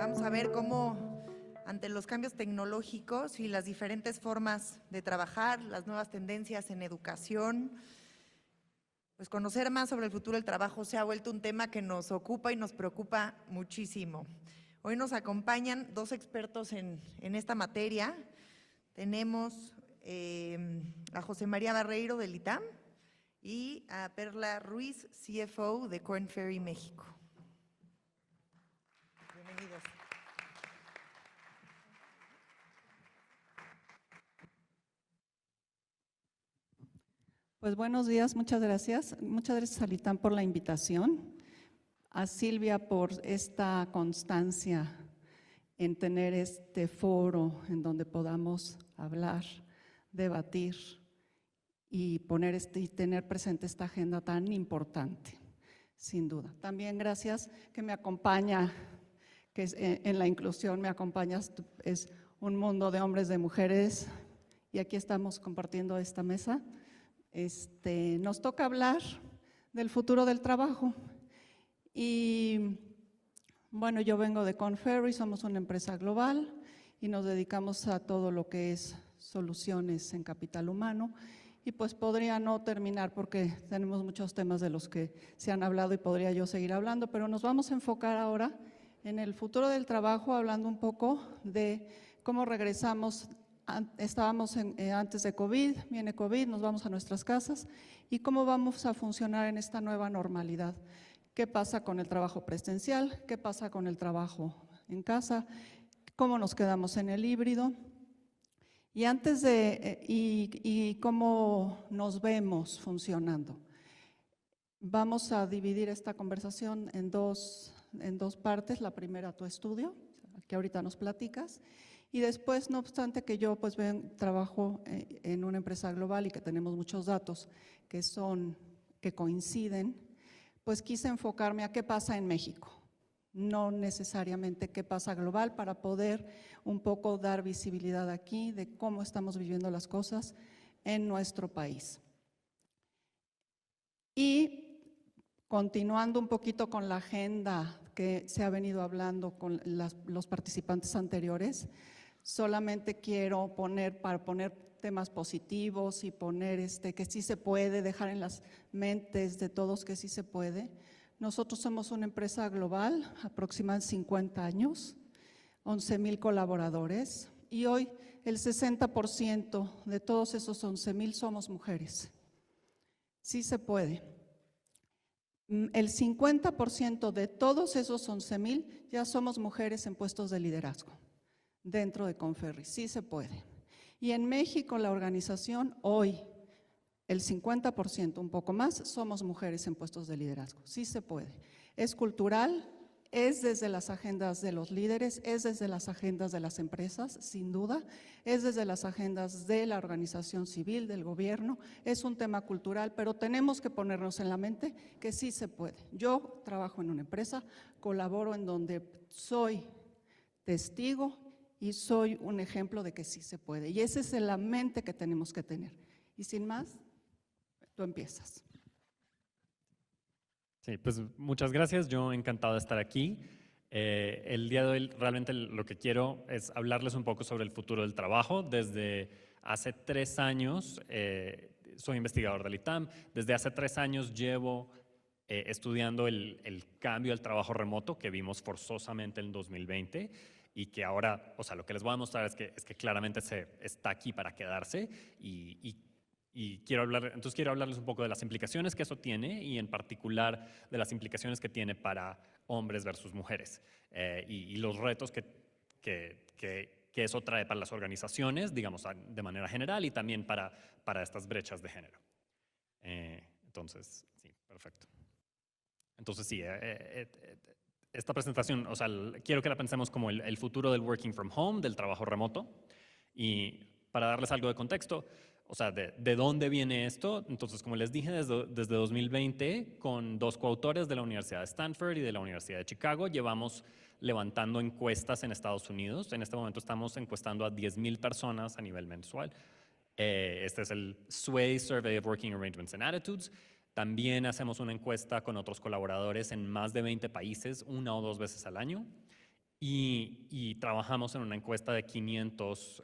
Vamos a ver cómo, ante los cambios tecnológicos y las diferentes formas de trabajar, las nuevas tendencias en educación, pues conocer más sobre el futuro del trabajo se ha vuelto un tema que nos ocupa y nos preocupa muchísimo. Hoy nos acompañan dos expertos en esta materia. Tenemos a José María Barreiro del ITAM y a Perla Ruiz, CFO de Korn Ferry México. Bienvenidos. Pues buenos días, muchas gracias. Muchas gracias al ITAM por la invitación, a Silvia por esta constancia en tener este foro en donde podamos hablar, debatir y tener presente esta agenda tan importante, sin duda. También gracias que me acompaña, que en la inclusión me acompañas, es un mundo de hombres, de mujeres, y aquí estamos compartiendo esta mesa. Nos toca hablar del futuro del trabajo y bueno, yo vengo de Korn Ferry, somos una empresa global y nos dedicamos a todo lo que es soluciones en capital humano y pues podría no terminar porque tenemos muchos temas de los que se han hablado y podría yo seguir hablando, pero nos vamos a enfocar ahora en el futuro del trabajo hablando un poco de cómo regresamos. Estábamos antes de COVID, viene COVID, nos vamos a nuestras casas y cómo vamos a funcionar en esta nueva normalidad. ¿Qué pasa con el trabajo presencial? ¿Qué pasa con el trabajo en casa? ¿Cómo nos quedamos en el híbrido? Y cómo nos vemos funcionando. Vamos a dividir esta conversación en dos partes. La primera, tu estudio, que ahorita nos platicas. Y después, no obstante que yo pues trabajo en una empresa global y que tenemos muchos datos que coinciden, pues quise enfocarme a qué pasa en México, no necesariamente qué pasa global, para poder un poco dar visibilidad aquí de cómo estamos viviendo las cosas en nuestro país. Y continuando un poquito con la agenda que se ha venido hablando con los participantes anteriores, solamente quiero poner temas positivos y poner que sí se puede, dejar en las mentes de todos que sí se puede. Nosotros somos una empresa global, aproximadamente 50 años, 11,000 colaboradores y hoy el 60% de todos esos 11,000 somos mujeres. Sí se puede. El 50% de todos esos 11,000 ya somos mujeres en puestos de liderazgo dentro de Korn Ferry, sí se puede. Y en México, la organización, hoy, el 50%, un poco más, somos mujeres en puestos de liderazgo, sí se puede. Es cultural, es desde las agendas de los líderes, es desde las agendas de las empresas, sin duda, es desde las agendas de la organización civil, del gobierno, es un tema cultural, pero tenemos que ponernos en la mente que sí se puede. Yo trabajo en una empresa, colaboro en donde soy testigo y soy un ejemplo de que sí se puede. Y esa es la mente que tenemos que tener. Y sin más, tú empiezas. Sí, pues muchas gracias. Yo encantado de estar aquí. El día de hoy realmente lo que quiero es hablarles un poco sobre el futuro del trabajo. Desde hace 3 años, soy investigador del ITAM. Desde hace 3 años llevo estudiando el cambio al trabajo remoto que vimos forzosamente en 2020 y que ahora, o sea, lo que les voy a mostrar es que claramente está aquí para quedarse y quiero hablarles un poco de las implicaciones que eso tiene y en particular de las implicaciones que tiene para hombres versus mujeres y los retos que eso trae para las organizaciones, digamos, de manera general y también para estas brechas de género. Entonces, sí, perfecto. Entonces, sí, esta presentación, o sea, quiero que la pensemos como el futuro del working from home, del trabajo remoto. Y para darles algo de contexto, o sea, de dónde viene esto. Entonces, como les dije, desde 2020, con 2 coautores de la Universidad de Stanford y de la Universidad de Chicago, llevamos levantando encuestas en Estados Unidos. En este momento estamos encuestando a 10,000 personas a nivel mensual. Este es el Sway Survey of Working Arrangements and Attitudes. También hacemos una encuesta con otros colaboradores en más de 20 países, 1 o 2 veces al año. y trabajamos en una encuesta de 500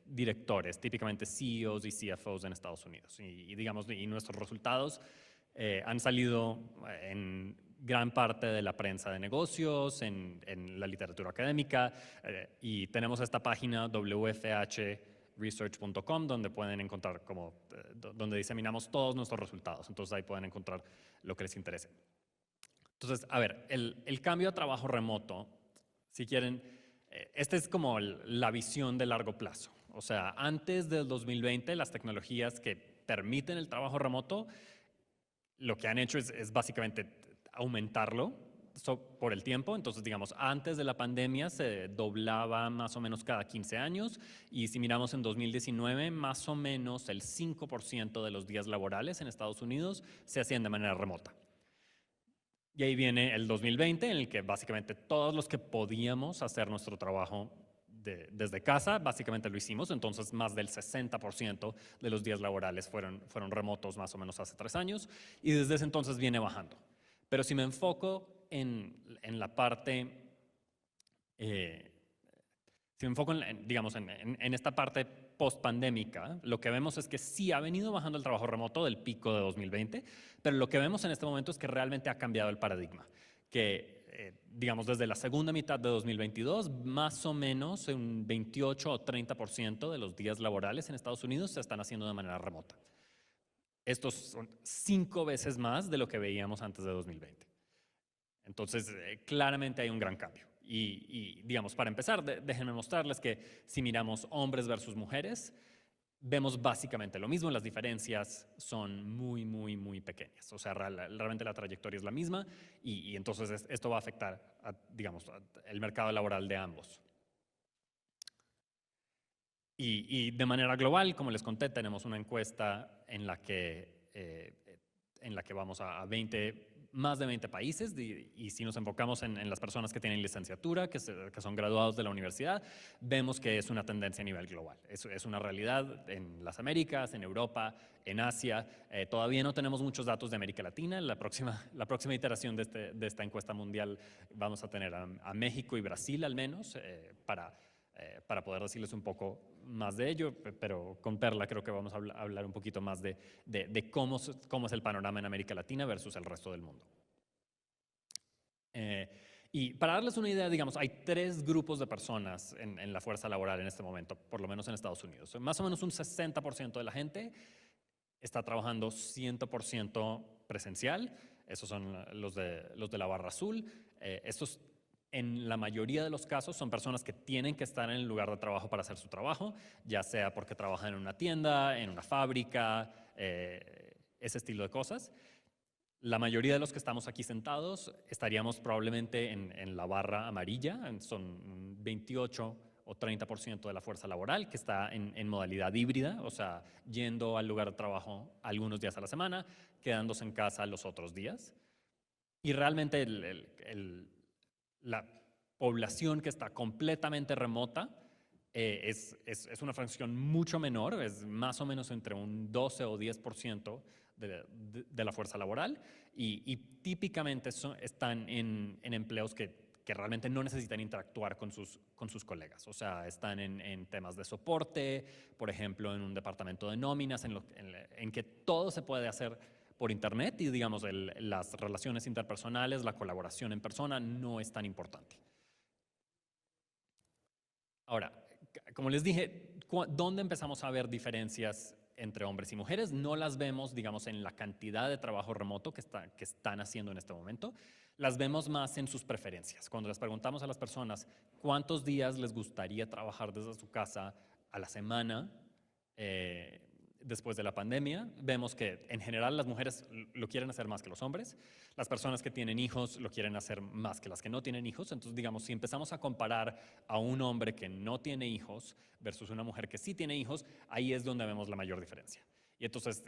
directores, típicamente CEOs y CFOs en Estados Unidos. Digamos, y nuestros resultados han salido en gran parte de la prensa de negocios, en la literatura académica, y tenemos esta página wfhresearch.com donde pueden encontrar donde diseminamos todos nuestros resultados. Entonces ahí pueden encontrar lo que les interese. Entonces, a ver, el cambio a trabajo remoto, si quieren, esta es como la visión de largo plazo. O sea, antes del 2020, las tecnologías que permiten el trabajo remoto, lo que han hecho es básicamente aumentarlo por el tiempo. Entonces, digamos, antes de la pandemia se doblaba más o menos cada 15 años y si miramos en 2019, más o menos el 5% de los días laborales en Estados Unidos se hacían de manera remota. Y ahí viene el 2020, en el que básicamente todos los que podíamos hacer nuestro trabajo desde casa, básicamente lo hicimos. Entonces, más del 60% de los días laborales fueron remotos más o menos hace 3 años. Y desde ese entonces viene bajando. Pero si me enfoco en la parte, si me enfoco digamos, en esta parte post-pandémica, lo que vemos es que sí ha venido bajando el trabajo remoto del pico de 2020, pero lo que vemos en este momento es que realmente ha cambiado el paradigma, que digamos desde la segunda mitad de 2022, más o menos un 28 o 30% de los días laborales en Estados Unidos se están haciendo de manera remota. Estos son 5 veces más de lo que veíamos antes de 2020. Entonces, claramente hay un gran cambio. Y digamos, para empezar, déjenme mostrarles que si miramos hombres versus mujeres, vemos básicamente lo mismo. Las diferencias son muy, muy, muy pequeñas. O sea, realmente la trayectoria es la misma y entonces esto va a afectar, digamos, el mercado laboral de ambos. Y de manera global, como les conté, tenemos una encuesta en la que vamos a más de 20 países y si nos enfocamos en las personas que tienen licenciatura, que son graduados de la universidad, vemos que es una tendencia a nivel global. Es una realidad en las Américas, en Europa, en Asia. Todavía no tenemos muchos datos de América Latina. La próxima iteración de esta encuesta mundial vamos a tener a México y Brasil al menos para poder decirles un poco más de ello, pero con Perla creo que vamos a hablar un poquito más de cómo es el panorama en América Latina versus el resto del mundo. Y para darles una idea, digamos, hay 3 grupos de personas en la fuerza laboral en este momento, por lo menos en Estados Unidos. Más o menos un 60% de la gente está trabajando 100% presencial. Esos son los de la barra azul. Estos en la mayoría de los casos son personas que tienen que estar en el lugar de trabajo para hacer su trabajo, ya sea porque trabajan en una tienda, en una fábrica, ese estilo de cosas. La mayoría de los que estamos aquí sentados estaríamos probablemente en la barra amarilla, son 28 o 30% de la fuerza laboral que está en modalidad híbrida, o sea, yendo al lugar de trabajo algunos días a la semana, quedándose en casa los otros días. Y realmente la población que está completamente remota es una fracción mucho menor, es más o menos entre un 12 o 10% de la fuerza laboral y típicamente están en empleos que realmente no necesitan interactuar con sus colegas. O sea, están en temas de soporte, por ejemplo, en un departamento de nóminas, en que todo se puede hacer por internet y digamos las relaciones interpersonales, la colaboración en persona no es tan importante. Ahora, como les dije, ¿dónde empezamos a ver diferencias entre hombres y mujeres? No las vemos, digamos, en la cantidad de trabajo remoto que están haciendo en este momento. Las vemos más en sus preferencias. Cuando les preguntamos a las personas cuántos días les gustaría trabajar desde su casa a la semana, después de la pandemia, vemos que en general las mujeres lo quieren hacer más que los hombres, las personas que tienen hijos lo quieren hacer más que las que no tienen hijos. Entonces, digamos, si empezamos a comparar a un hombre que no tiene hijos versus una mujer que sí tiene hijos, ahí es donde vemos la mayor diferencia. Y entonces,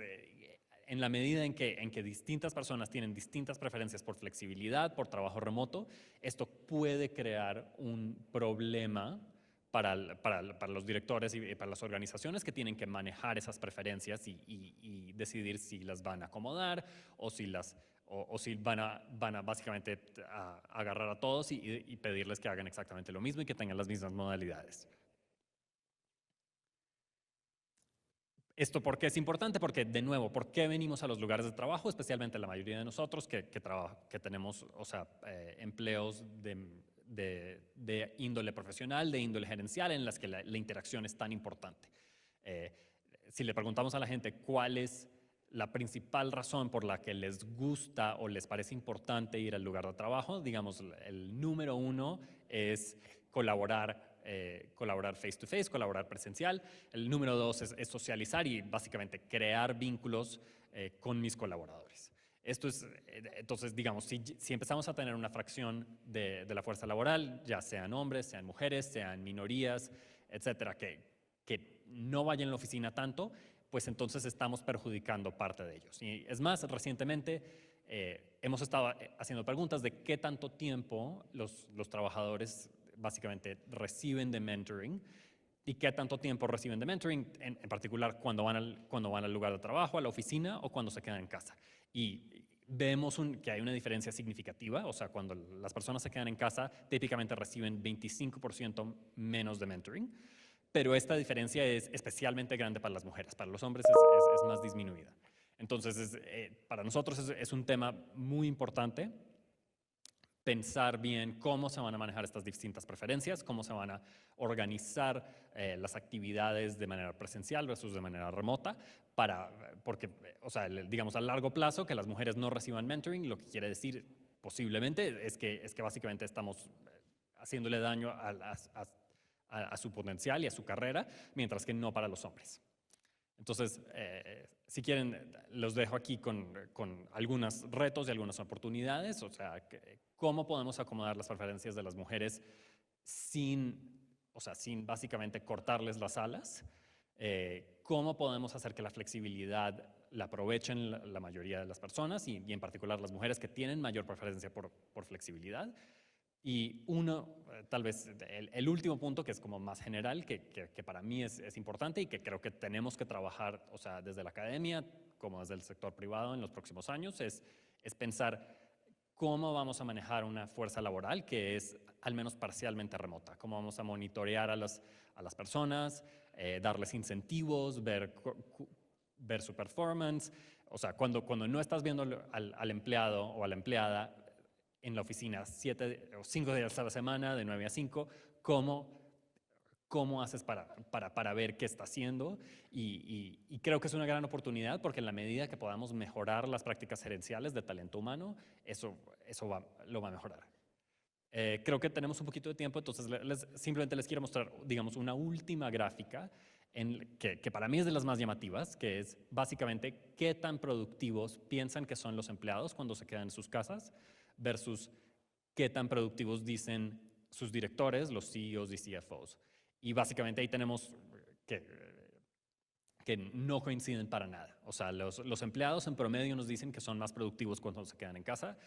en la medida en que distintas personas tienen distintas preferencias por flexibilidad, por trabajo remoto, esto puede crear un problema para los directores y para las organizaciones que tienen que manejar esas preferencias y decidir si las van a acomodar o si las o si van a básicamente a agarrar a todos y pedirles que hagan exactamente lo mismo y que tengan las mismas modalidades. ¿Esto por qué es importante? Porque, de nuevo, ¿por qué venimos a los lugares de trabajo? Especialmente la mayoría de nosotros que tenemos, o sea, empleos de índole profesional, de índole gerencial, en las que la interacción es tan importante. Si le preguntamos a la gente cuál es la principal razón por la que les gusta o les parece importante ir al lugar de trabajo, digamos, el número uno es colaborar face to face, colaborar presencial. El número dos es socializar y básicamente crear vínculos con mis colaboradores. Esto es, entonces, digamos, si empezamos a tener una fracción de la fuerza laboral, ya sean hombres, sean mujeres, sean minorías, etcétera, que no vayan a la oficina tanto, pues entonces estamos perjudicando parte de ellos. Y es más, recientemente hemos estado haciendo preguntas de qué tanto tiempo los trabajadores básicamente reciben de mentoring y qué tanto tiempo reciben de mentoring, en particular cuando van al lugar de trabajo, a la oficina o cuando se quedan en casa. Y vemos que hay una diferencia significativa, o sea, cuando las personas se quedan en casa, típicamente reciben 25% menos de mentoring, pero esta diferencia es especialmente grande para las mujeres, para los hombres es más disminuida. Entonces, para nosotros es un tema muy importante pensar bien cómo se van a manejar estas distintas preferencias, cómo se van a organizar las actividades de manera presencial versus de manera remota, porque, o sea, digamos a largo plazo que las mujeres no reciban mentoring, lo que quiere decir posiblemente es que básicamente estamos haciéndole daño a su potencial y a su carrera, mientras que no para los hombres. Entonces, si quieren, los dejo aquí con algunos retos y algunas oportunidades, o sea, cómo podemos acomodar las preferencias de las mujeres sin básicamente cortarles las alas, cómo podemos hacer que la flexibilidad la aprovechen la mayoría de las personas y en particular las mujeres que tienen mayor preferencia por flexibilidad. Y tal vez el último punto, que es como más general, que para mí es importante y que creo que tenemos que trabajar, o sea, desde la academia como desde el sector privado en los próximos años, es pensar cómo vamos a manejar una fuerza laboral que es al menos parcialmente remota, cómo vamos a monitorear a las personas, darles incentivos, ver su performance. O sea, cuando no estás viendo al empleado o a la empleada en la oficina 7 o 5 días a la semana, de 9 a 5, ¿cómo haces para ver qué está haciendo? Y creo que es una gran oportunidad porque en la medida que podamos mejorar las prácticas gerenciales de talento humano, eso lo va a mejorar. Creo que tenemos un poquito de tiempo, entonces simplemente les quiero mostrar, digamos, una última gráfica que para mí es de las más llamativas, que es básicamente qué tan productivos piensan que son los empleados cuando se quedan en sus casas versus qué tan productivos dicen sus directores, los CEOs y CFOs. Y básicamente ahí tenemos que no coinciden para nada. O sea, los empleados en promedio nos dicen que son más productivos cuando se quedan en casa.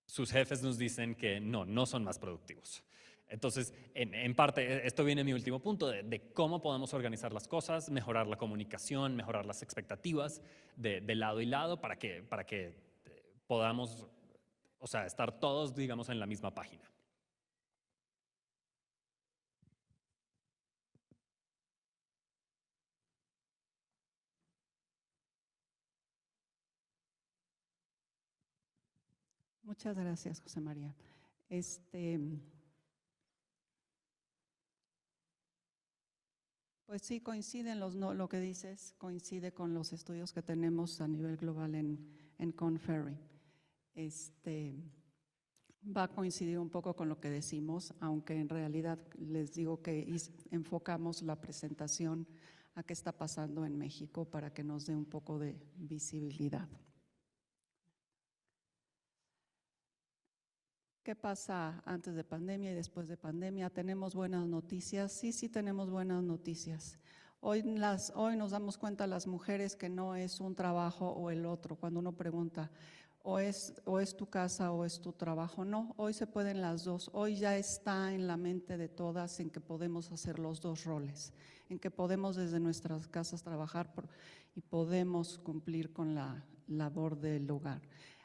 Sus jefes nos dicen que no son más productivos. Entonces, en parte, esto viene a mi último punto de cómo podemos organizar las cosas, mejorar la comunicación, mejorar las expectativas de lado y lado para que podamos, o sea, estar todos, digamos, en la misma página. Muchas gracias, José María. Pues sí, lo que dices coincide con los estudios que tenemos a nivel global en Korn Ferry. Va a coincidir un poco con lo que decimos, aunque en realidad les digo que enfocamos la presentación a qué está pasando en México para que nos dé un poco de visibilidad. ¿Qué pasa antes de pandemia y después de pandemia? ¿Tenemos buenas noticias? Sí tenemos buenas noticias. Hoy nos damos cuenta las mujeres que no es un trabajo o el otro. Cuando uno pregunta, o es tu casa o es tu trabajo. No, hoy se pueden las dos. Hoy ya está en la mente de todas en que podemos hacer los dos roles, en que podemos desde nuestras casas trabajar y podemos cumplir con la labor del hogar.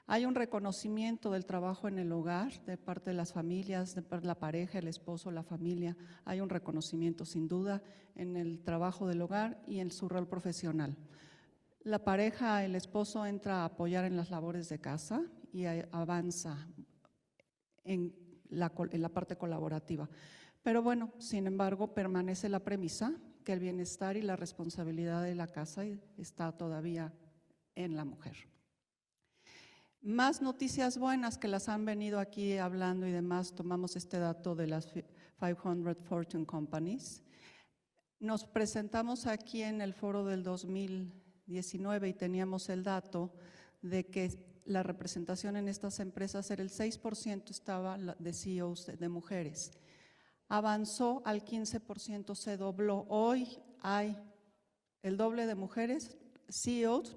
Hay un reconocimiento del trabajo en el hogar de parte de las familias, de parte de la pareja, el esposo, la familia. Hay un reconocimiento sin duda en el trabajo del hogar y en su rol profesional. La pareja, el esposo entra a apoyar en las labores de casa y avanza en la parte colaborativa. Pero bueno, sin embargo, permanece la premisa que el bienestar y la responsabilidad de la casa está todavía en la mujer. Más noticias buenas que las han venido aquí hablando y demás, tomamos este dato de las 500 Fortune Companies. Nos presentamos aquí en el foro del 2019 y teníamos el dato de que la representación en estas empresas era el 6% estaba de CEOs de mujeres. Avanzó al 15%, se dobló. Hoy hay el doble de mujeres CEOs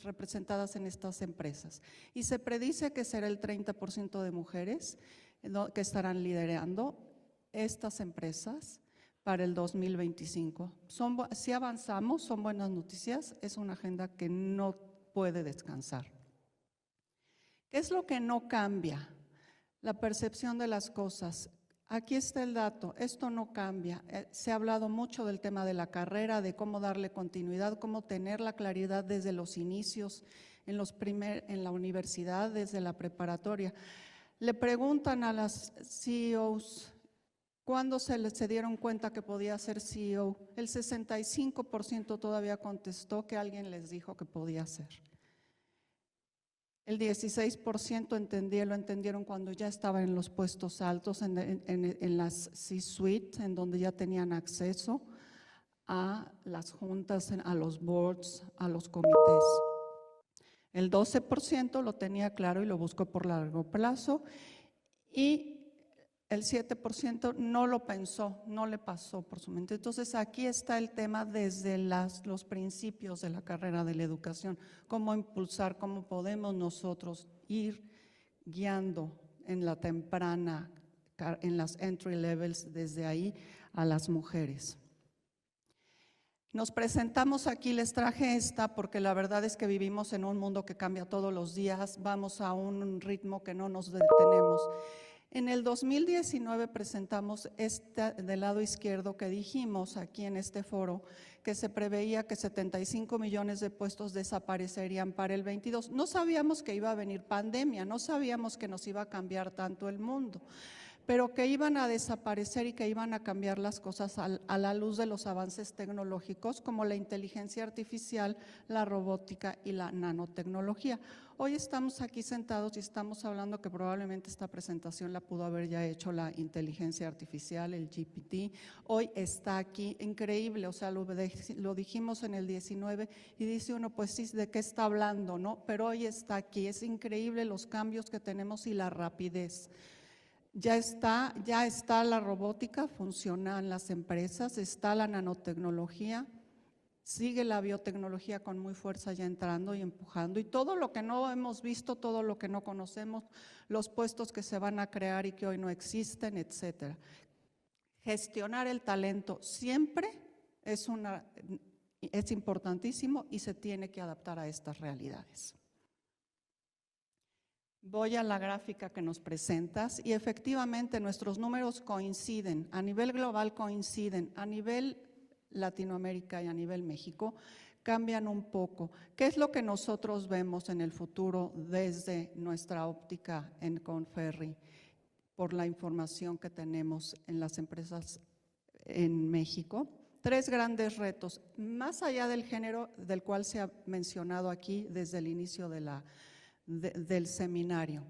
representadas en estas empresas. Y se predice que será el 30% de mujeres que estarán liderando estas empresas para el 2025. Si avanzamos, son buenas noticias, es una agenda que no puede descansar. ¿Qué es lo que no cambia? La percepción de las cosas. Aquí está el dato, esto no cambia. Se ha hablado mucho del tema de la carrera, de cómo darle continuidad, cómo tener la claridad desde los inicios, en la universidad, desde la preparatoria. Le preguntan a las CEOs, ¿cuándo se dieron cuenta que podía ser CEO? El 65% todavía contestó que alguien les dijo que podía ser. El 16% lo entendieron cuando ya estaban en los puestos altos, en las C-suite, en donde ya tenían acceso a las juntas, a los boards, a los comités. El 12% lo tenía claro y lo buscó por largo plazo, y el 7% no lo pensó, no le pasó por su mente. Entonces aquí está el tema desde los principios de la carrera de la educación, cómo impulsar, cómo podemos nosotros ir guiando en la temprana, en las entry levels, desde ahí a las mujeres. Nos presentamos aquí, les traje esta porque la verdad es que vivimos en un mundo que cambia todos los días, vamos a un ritmo que no nos detenemos. En el 2019 presentamos del lado izquierdo que dijimos aquí en este foro que se preveía que 75 millones de puestos desaparecerían para el 22. No sabíamos que iba a venir pandemia, no sabíamos que nos iba a cambiar tanto el mundo, pero que iban a desaparecer y que iban a cambiar las cosas a la luz de los avances tecnológicos como la inteligencia artificial, la robótica y la nanotecnología. Hoy estamos aquí sentados y estamos hablando que probablemente esta presentación la pudo haber ya hecho la inteligencia artificial, el GPT. Hoy está aquí, increíble, o sea, lo dijimos en el 19 y dice uno, pues sí, ¿de qué está hablando, no? Pero hoy está aquí, es increíble los cambios que tenemos y la rapidez. Ya está la robótica, funciona en las empresas, está la nanotecnología, sigue la biotecnología con muy fuerza ya entrando y empujando, y todo lo que no hemos visto, todo lo que no conocemos, los puestos que se van a crear y que hoy no existen, etcétera. Gestionar el talento siempre es importantísimo y se tiene que adaptar a estas realidades. Voy a la gráfica que nos presentas y efectivamente nuestros números coinciden, a nivel global coinciden, a nivel Latinoamérica y a nivel México cambian un poco. ¿Qué es lo que nosotros vemos en el futuro desde nuestra óptica en Conferri? Por la información que tenemos en las empresas en México. 3 grandes retos, más allá del género del cual se ha mencionado aquí desde el inicio del seminario.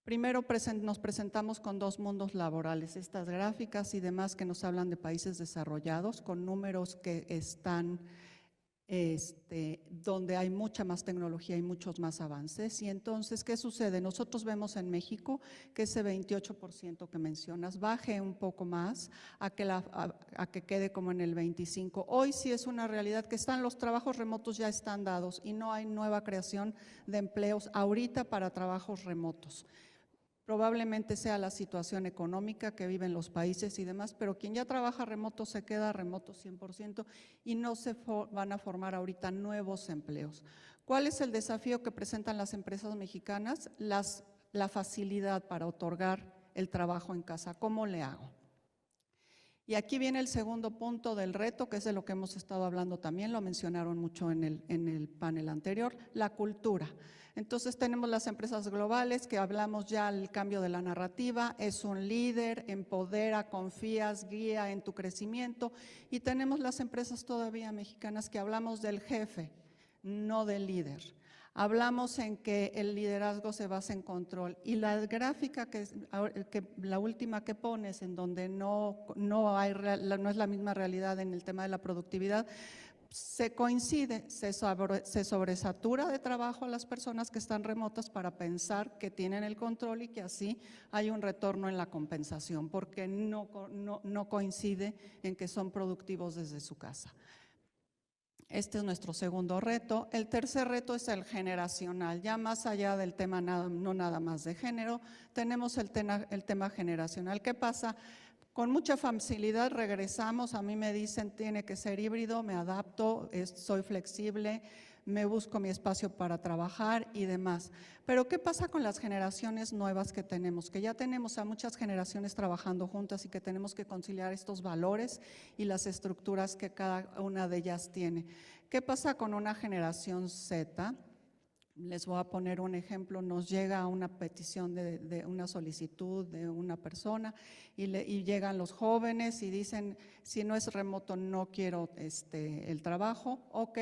Primero nos presentamos con 2 mundos laborales, estas gráficas y demás que nos hablan de países desarrollados con números que están donde hay mucha más tecnología y muchos más avances. Y entonces, ¿qué sucede? Nosotros vemos en México que ese 28% que mencionas baje un poco más a que quede como en el 25%. Hoy sí es una realidad que los trabajos remotos ya están dados y no hay nueva creación de empleos ahorita para trabajos remotos. Probablemente sea la situación económica que viven los países y demás, pero quien ya trabaja remoto se queda remoto 100% y no se van a formar ahorita nuevos empleos. ¿Cuál es el desafío que presentan las empresas mexicanas? La facilidad para otorgar el trabajo en casa. ¿Cómo le hago? Y aquí viene el segundo punto del reto, que es de lo que hemos estado hablando también, lo mencionaron mucho en el panel anterior, la cultura. Entonces tenemos las empresas globales, que hablamos ya del cambio de la narrativa, es un líder, empodera, confías, guía en tu crecimiento, y tenemos las empresas todavía mexicanas que hablamos del jefe, no del líder. Hablamos en que el liderazgo se basa en control, y la gráfica que la última que pones, en donde no es la misma realidad en el tema de la productividad, se coincide, se sobresatura de trabajo a las personas que están remotas para pensar que tienen el control y que así hay un retorno en la compensación, porque no coincide en que son productivos desde su casa. Este es nuestro segundo reto. El tercer reto es el generacional. Ya más allá del tema no nada más de género, tenemos el tema generacional. ¿Qué pasa? Con mucha facilidad regresamos, a mí me dicen tiene que ser híbrido, me adapto, soy flexible, me busco mi espacio para trabajar y demás. Pero ¿qué pasa con las generaciones nuevas que tenemos? Que ya tenemos a muchas generaciones trabajando juntas y que tenemos que conciliar estos valores y las estructuras que cada una de ellas tiene. ¿Qué pasa con una generación Z? Les voy a poner un ejemplo, nos llega una petición de una solicitud de una persona y llegan los jóvenes y dicen, si no es remoto no quiero el trabajo, ok,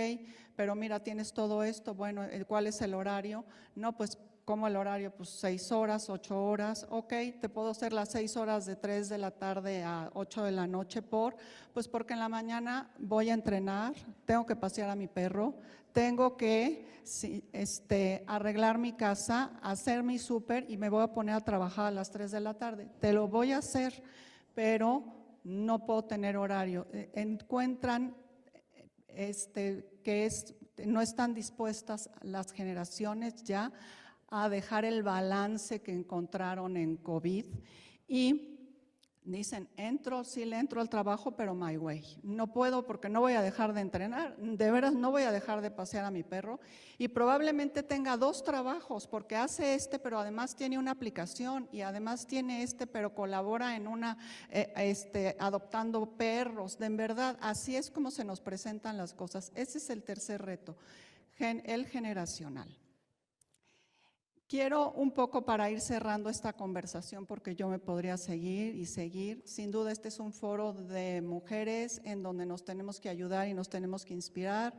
pero mira, tienes todo esto, bueno, ¿cuál es el horario? No, pues, ¿cómo el horario? Pues 6 horas, 8 horas, ok, te puedo hacer las 6 horas de 3 de la tarde a 8 de la noche pues porque en la mañana voy a entrenar, tengo que pasear a mi perro, tengo que arreglar mi casa, hacer mi súper y me voy a poner a trabajar a las 3 de la tarde. Te lo voy a hacer, pero no puedo tener horario. Encuentran no están dispuestas las generaciones ya a dejar el balance que encontraron en COVID y dicen, sí le entro al trabajo, pero my way. No puedo porque no voy a dejar de entrenar, de veras no voy a dejar de pasear a mi perro y probablemente tenga 2 trabajos porque hace pero además tiene una aplicación y además tiene pero colabora en adoptando perros. De en verdad, así es como se nos presentan las cosas. Ese es el tercer reto, el generacional. Quiero un poco para ir cerrando esta conversación porque yo me podría seguir y seguir. Sin duda este es un foro de mujeres en donde nos tenemos que ayudar y nos tenemos que inspirar.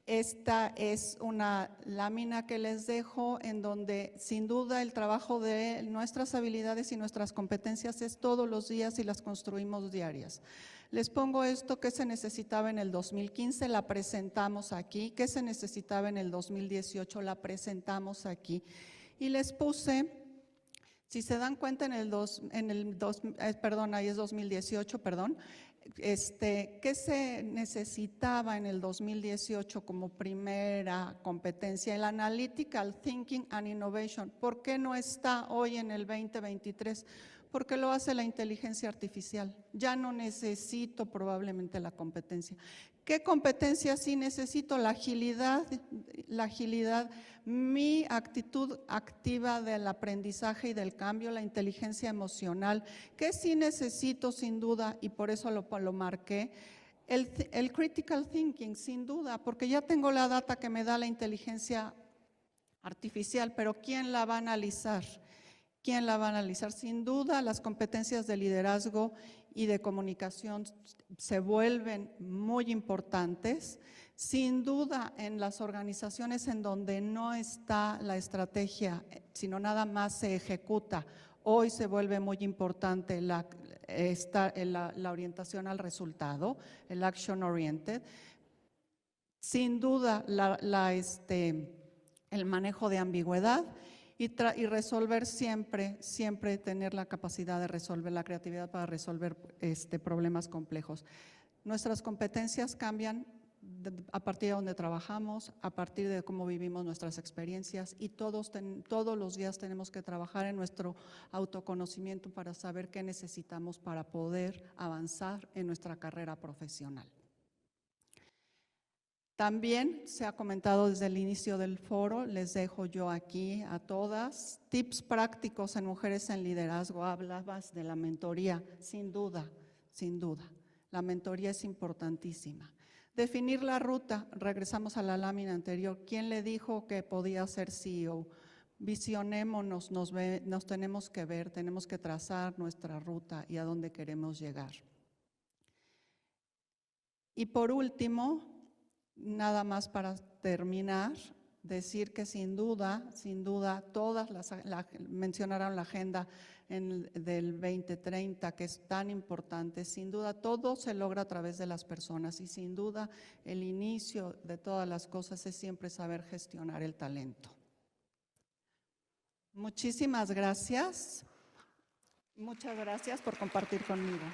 Esta es una lámina que les dejo en donde sin duda el trabajo de nuestras habilidades y nuestras competencias es todos los días y las construimos diarias. Les pongo esto que se necesitaba en el 2015, la presentamos aquí, que se necesitaba en el 2018, la presentamos aquí. Y les puse, si se dan cuenta ahí es 2018, perdón, ¿qué se necesitaba en el 2018 como primera competencia? El Analytical Thinking and Innovation. ¿Por qué no está hoy en el 2023? Porque lo hace la inteligencia artificial. Ya no necesito probablemente la competencia. ¿Qué competencia sí necesito? La agilidad, mi actitud activa del aprendizaje y del cambio, la inteligencia emocional. ¿Qué sí necesito sin duda? Y por eso lo marqué. El critical thinking, sin duda, porque ya tengo la data que me da la inteligencia artificial, pero ¿quién la va a analizar? ¿Quién la va a analizar? Sin duda, las competencias de liderazgo y de comunicación se vuelven muy importantes. Sin duda, en las organizaciones en donde no está la estrategia, sino nada más se ejecuta, hoy se vuelve muy importante la orientación al resultado, el action oriented. Sin duda, el manejo de ambigüedad. Y resolver siempre tener la capacidad de resolver, la creatividad para resolver problemas complejos. Nuestras competencias cambian a partir de donde trabajamos, a partir de cómo vivimos nuestras experiencias y todos los días tenemos que trabajar en nuestro autoconocimiento para saber qué necesitamos para poder avanzar en nuestra carrera profesional. También se ha comentado desde el inicio del foro, les dejo yo aquí a todas, tips prácticos en mujeres en liderazgo. Hablabas de la mentoría, sin duda, sin duda. La mentoría es importantísima. Definir la ruta, regresamos a la lámina anterior. ¿Quién le dijo que podía ser CEO? Visionémonos, nos tenemos que ver, tenemos que trazar nuestra ruta y a dónde queremos llegar. Y por último, nada más para terminar, decir que sin duda, todas mencionaron la agenda del 2030, que es tan importante. Sin duda, todo se logra a través de las personas y sin duda el inicio de todas las cosas es siempre saber gestionar el talento. Muchísimas gracias. Muchas gracias por compartir conmigo.